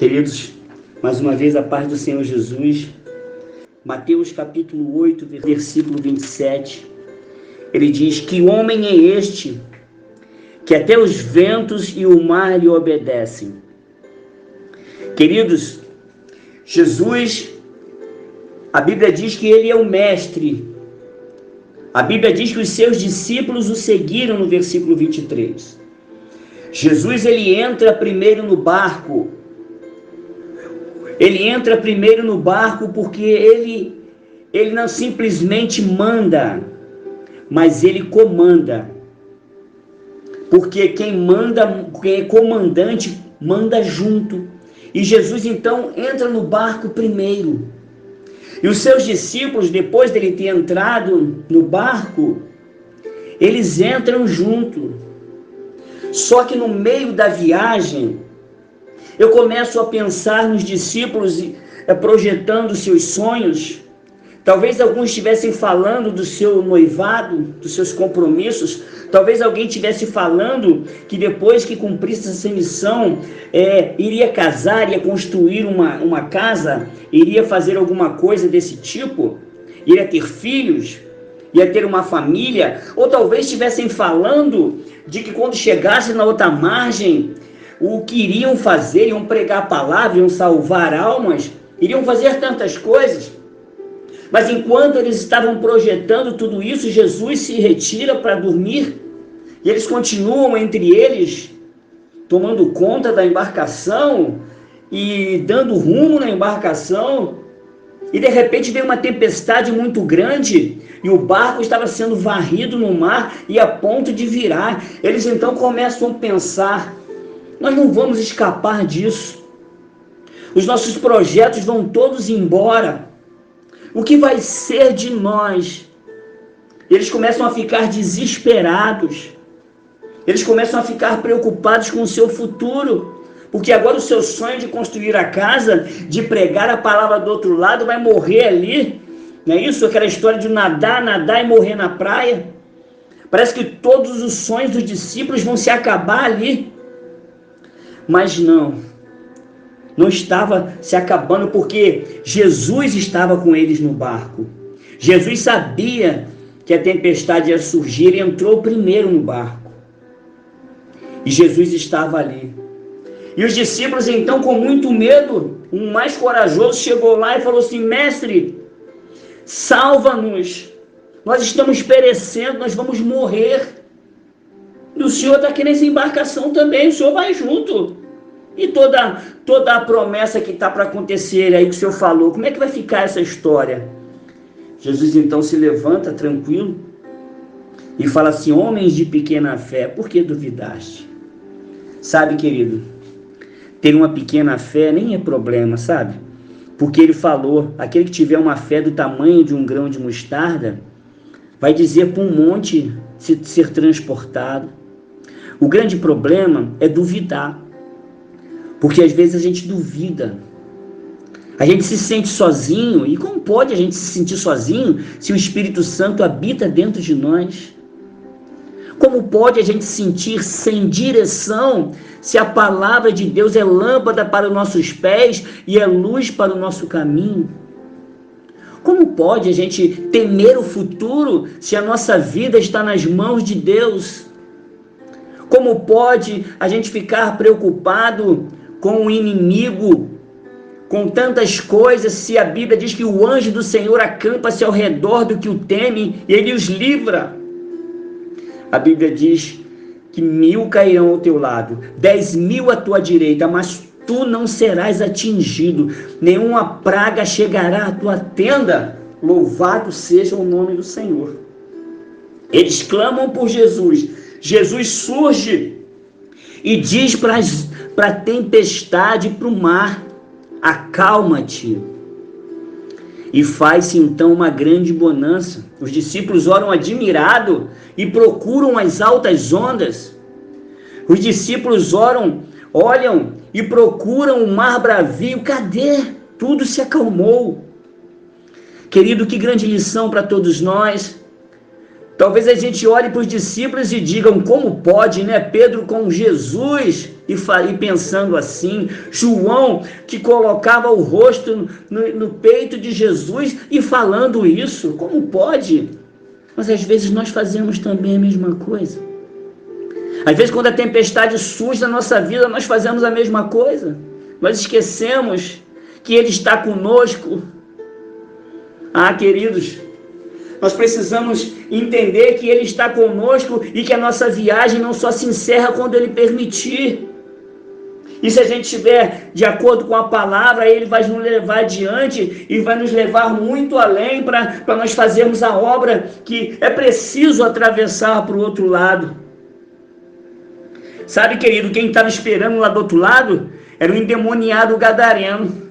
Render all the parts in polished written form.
Queridos, mais uma vez a paz do Senhor Jesus. Mateus capítulo 8, versículo 27. Ele diz: que homem é este, que até os ventos e o mar lhe obedecem? Queridos, Jesus, a Bíblia diz que ele é o mestre. A Bíblia diz que os seus discípulos o seguiram no versículo 23. Jesus, ele entra primeiro no barco. Ele entra primeiro no barco porque ele não simplesmente manda, mas ele comanda. Porque quem manda, quem é comandante, manda junto. E Jesus então entra no barco primeiro. E os seus discípulos, depois dele ter entrado no barco, eles entram junto. Só que no meio da viagem, eu começo a pensar nos discípulos projetando seus sonhos. Talvez alguns estivessem falando do seu noivado, dos seus compromissos. Talvez alguém estivesse falando que depois que cumprisse essa missão, iria casar, ia construir uma casa, iria fazer alguma coisa desse tipo, iria ter filhos, ia ter uma família. Ou talvez estivessem falando de que quando chegasse na outra margem, o que iriam fazer, iam pregar a palavra, iam salvar almas, iriam fazer tantas coisas. Mas enquanto eles estavam projetando tudo isso, Jesus se retira para dormir, e eles continuam entre eles, tomando conta da embarcação e dando rumo na embarcação, e de repente veio uma tempestade muito grande, e o barco estava sendo varrido no mar, e a ponto de virar. Eles então começam a pensar: nós não vamos escapar disso. Os nossos projetos vão todos embora. O que vai ser de nós? Eles começam a ficar desesperados. Eles começam a ficar preocupados com o seu futuro. Porque agora o seu sonho de construir a casa, de pregar a palavra do outro lado, vai morrer ali. Não é isso? Aquela história de nadar e morrer na praia. Parece que todos os sonhos dos discípulos vão se acabar ali. Mas não estava se acabando, porque Jesus estava com eles no barco. Jesus sabia que a tempestade ia surgir, ele entrou primeiro no barco. E Jesus estava ali. E os discípulos então, com muito medo, um mais corajoso chegou lá e falou assim: mestre, salva-nos, nós estamos perecendo, nós vamos morrer. E o Senhor está aqui nessa embarcação também, o Senhor vai junto. E toda a promessa que está para acontecer aí que o Senhor falou, como é que vai ficar essa história? Jesus então se levanta tranquilo e fala assim: homens de pequena fé, por que duvidaste? Sabe, querido, ter uma pequena fé nem é problema, sabe? Porque ele falou: aquele que tiver uma fé do tamanho de um grão de mostarda, vai dizer para um monte ser transportado. O grande problema é duvidar. Porque às vezes a gente duvida. A gente se sente sozinho. E como pode a gente se sentir sozinho se o Espírito Santo habita dentro de nós? Como pode a gente se sentir sem direção se a palavra de Deus é lâmpada para os nossos pés e é luz para o nosso caminho? Como pode a gente temer o futuro se a nossa vida está nas mãos de Deus? Como pode a gente ficar preocupado com o inimigo, com tantas coisas, se a Bíblia diz que o anjo do Senhor acampa-se ao redor do que o teme e ele os livra? A Bíblia diz que 1000 cairão ao teu lado, 10.000 à tua direita, mas tu não serás atingido, nenhuma praga chegará à tua tenda. Louvado seja o nome do Senhor. Eles clamam por Jesus. Jesus surge e diz para a tempestade, para o mar: acalma-te. E faz-se então uma grande bonança. Os discípulos oram admirados e procuram as altas ondas. Os discípulos olham e procuram o mar bravio. Cadê? Tudo se acalmou. Querido, que grande lição para todos nós. Talvez a gente olhe para os discípulos e digam, como pode, né? Pedro com Jesus e pensando assim, João que colocava o rosto no peito de Jesus e falando isso, como pode? Mas às vezes nós fazemos também a mesma coisa. Às vezes quando a tempestade surge na nossa vida, nós fazemos a mesma coisa. Nós esquecemos que Ele está conosco. Ah, queridos, nós precisamos entender que Ele está conosco e que a nossa viagem não só se encerra quando Ele permitir. E se a gente estiver de acordo com a palavra, Ele vai nos levar adiante e vai nos levar muito além para nós fazermos a obra que é preciso atravessar para o outro lado. Sabe, querido, quem estava esperando lá do outro lado era o endemoniado gadareno.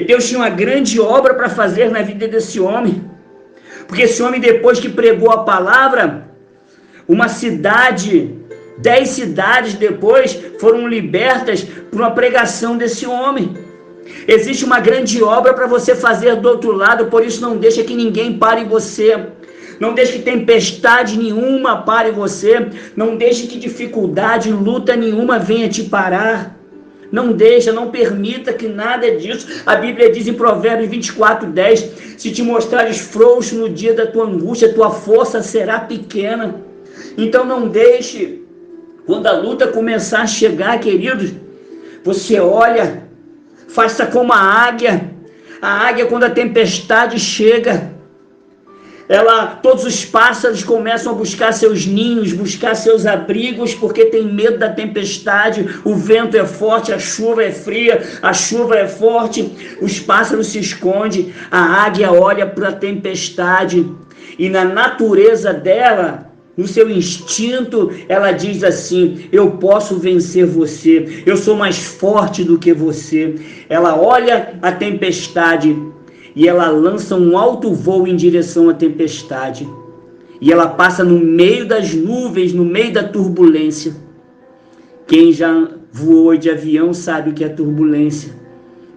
Deus tinha uma grande obra para fazer na vida desse homem. Porque esse homem, depois que pregou a palavra, uma cidade, 10 cidades depois foram libertas por uma pregação desse homem. Existe uma grande obra para você fazer do outro lado, por isso não deixa que ninguém pare você. Não deixe que tempestade nenhuma pare você. Não deixe que dificuldade, luta nenhuma venha te parar. Não deixa, não permita que nada disso. A Bíblia diz em Provérbios 24:10, se te mostrares frouxo no dia da tua angústia, tua força será pequena. Então não deixe, quando a luta começar a chegar, queridos, você olha, faça como a águia. A águia, quando a tempestade chega, todos os pássaros começam a buscar seus ninhos, buscar seus abrigos, porque tem medo da tempestade. O vento é forte, a chuva é fria, a chuva é forte, os pássaros se escondem. A águia olha para a tempestade e na natureza dela, no seu instinto, ela diz assim: eu posso vencer você, eu sou mais forte do que você. Ela olha a tempestade e ela lança um alto voo em direção à tempestade. E ela passa no meio das nuvens, no meio da turbulência. Quem já voou de avião sabe o que é turbulência.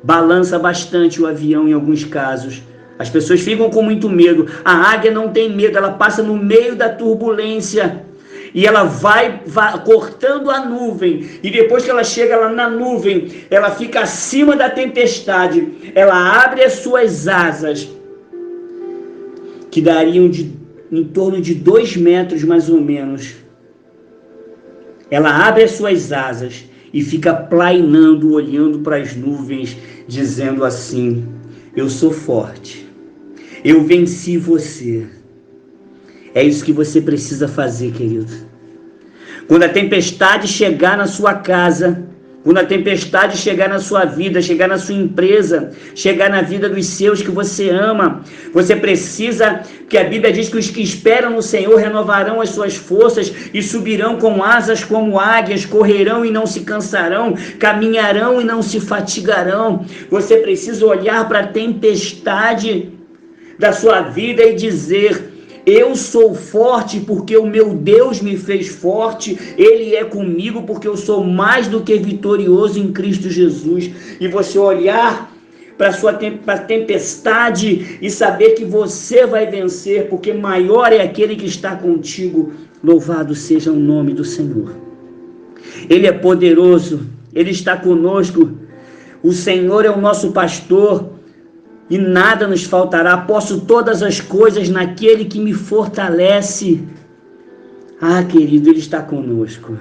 Balança bastante o avião em alguns casos. As pessoas ficam com muito medo. A águia não tem medo, ela passa no meio da turbulência. E ela vai cortando a nuvem. E depois que ela chega lá na nuvem, ela fica acima da tempestade. Ela abre as suas asas, que dariam em torno de 2 metros mais ou menos. Ela abre as suas asas e fica plainando, olhando para as nuvens, dizendo assim: eu sou forte. Eu venci você. É isso que você precisa fazer, querido. Quando a tempestade chegar na sua casa, quando a tempestade chegar na sua vida, chegar na sua empresa, chegar na vida dos seus que você ama, você precisa, porque a Bíblia diz que os que esperam no Senhor renovarão as suas forças e subirão com asas como águias, correrão e não se cansarão, caminharão e não se fatigarão. Você precisa olhar para a tempestade da sua vida e dizer: eu sou forte porque o meu Deus me fez forte. Ele é comigo porque eu sou mais do que vitorioso em Cristo Jesus. E você olhar para a tempestade e saber que você vai vencer, porque maior é aquele que está contigo. Louvado seja o nome do Senhor. Ele é poderoso, Ele está conosco. O Senhor é o nosso pastor e nada nos faltará. Posso todas as coisas naquele que me fortalece. Ah, querido, Ele está conosco.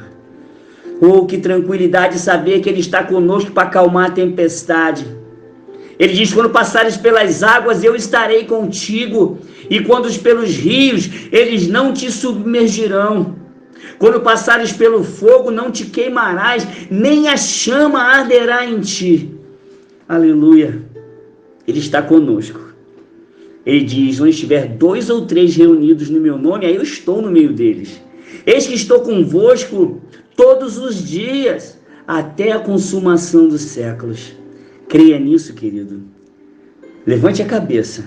Oh, que tranquilidade saber que Ele está conosco para acalmar a tempestade. Ele diz: quando passares pelas águas, eu estarei contigo. E quando pelos rios, eles não te submergirão. Quando passares pelo fogo, não te queimarás, nem a chama arderá em ti. Aleluia. Ele está conosco. Ele diz: onde estiver 2 ou 3 reunidos no meu nome, aí eu estou no meio deles. Eis que estou convosco todos os dias, até a consumação dos séculos. Creia nisso, querido. Levante a cabeça.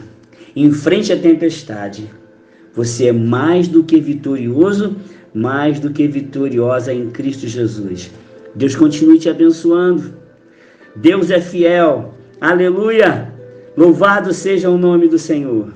Enfrente a tempestade. Você é mais do que vitorioso, mais do que vitoriosa em Cristo Jesus. Deus continue te abençoando. Deus é fiel. Aleluia! Louvado seja o nome do Senhor.